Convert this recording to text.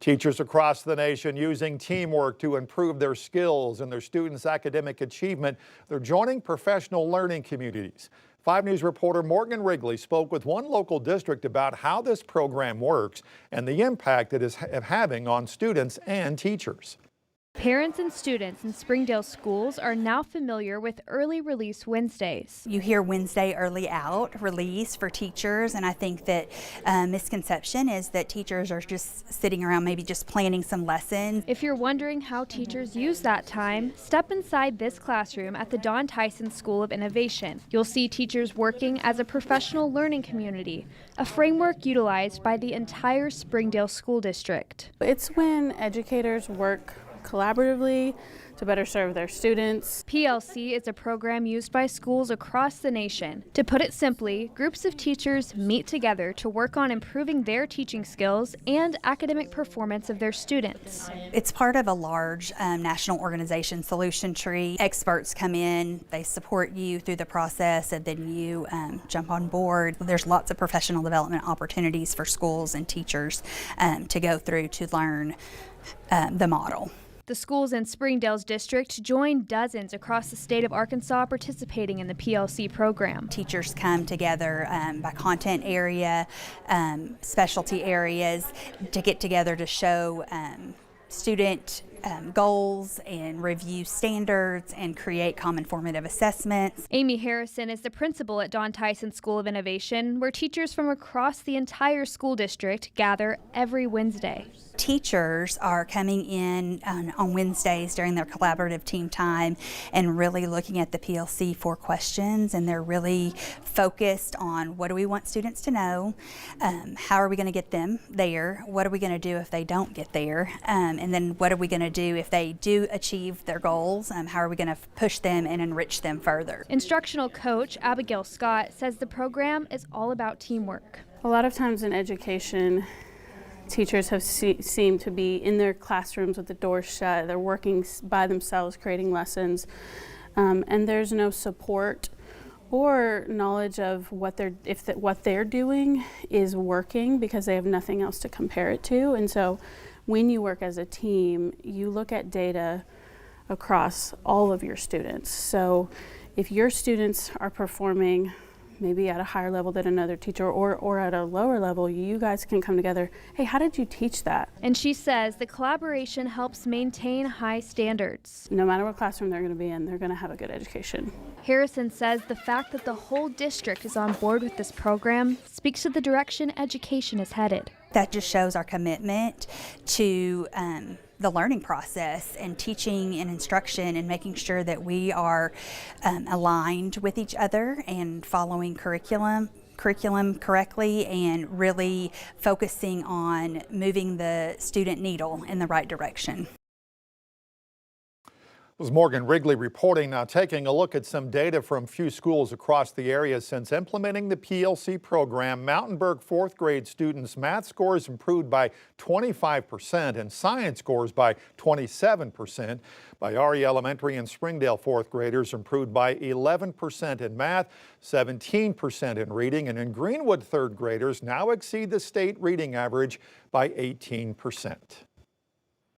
Teachers across the nation using teamwork to improve their skills and their students' academic achievement. They're joining professional learning communities. 5 News reporter Morgan Wrigley spoke with one local district about how this program works and the impact it is having on students and teachers. Parents and students in Springdale schools are now familiar with Early Release Wednesdays. You hear Wednesday early out release for teachers, and I think that misconception is that teachers are just sitting around maybe just planning some lessons. If you're wondering how teachers use that time, step inside this classroom at the Don Tyson School of Innovation. You'll see teachers working as a professional learning community, a framework utilized by the entire Springdale School District. It's when educators work collaboratively to better serve their students. PLC is a program used by schools across the nation. To put it simply, groups of teachers meet together to work on improving their teaching skills and academic performance of their students. It's part of a large national organization solution tree. Experts come in, they support you through the process, and then you jump on board. There's lots of professional development opportunities for schools and teachers to go through to learn the model. The schools in Springdale's district joined dozens across the state of Arkansas participating in the PLC program. Teachers come together by content area, specialty areas to get together to show student goals and review standards and create common formative assessments. Amy Harrison is the principal at Don Tyson School of Innovation, where teachers from across the entire school district gather every Wednesday. Teachers are coming in on Wednesdays during their collaborative team time and really looking at the PLC 4 questions, and they're really focused on what do we want students to know, how are we going to get them there, what are we going to do if they don't get there, and then what are we going to do if they do achieve their goals, how are we going to push them and enrich them further. Instructional coach Abigail Scott says the program is all about teamwork. A lot of times in education, teachers have seemed to be in their classrooms with the doors shut. They're working by themselves, creating lessons, and there's no support or knowledge of what they're doing is working because they have nothing else to compare it to. And so when you work as a team, you look at data across all of your students. So if your students are performing maybe at a higher level than another teacher or at a lower level, you guys can come together. Hey, how did you teach that? And she says the collaboration helps maintain high standards. No matter what classroom they're going to be in, they're going to have a good education. Harrison says the fact that the whole district is on board with this program speaks to the direction education is headed. That just shows our commitment to the learning process and teaching and instruction and making sure that we are aligned with each other and following curriculum correctly and really focusing on moving the student needle in the right direction. This was Morgan Wrigley reporting. Now taking a look at some data from a few schools across the area since implementing the PLC program. Mountainburg 4th grade students' math scores improved by 25% and science scores by 27%. Bayari Elementary and Springdale 4th graders improved by 11% in math, 17% in reading, and in Greenwood 3rd graders now exceed the state reading average by 18%.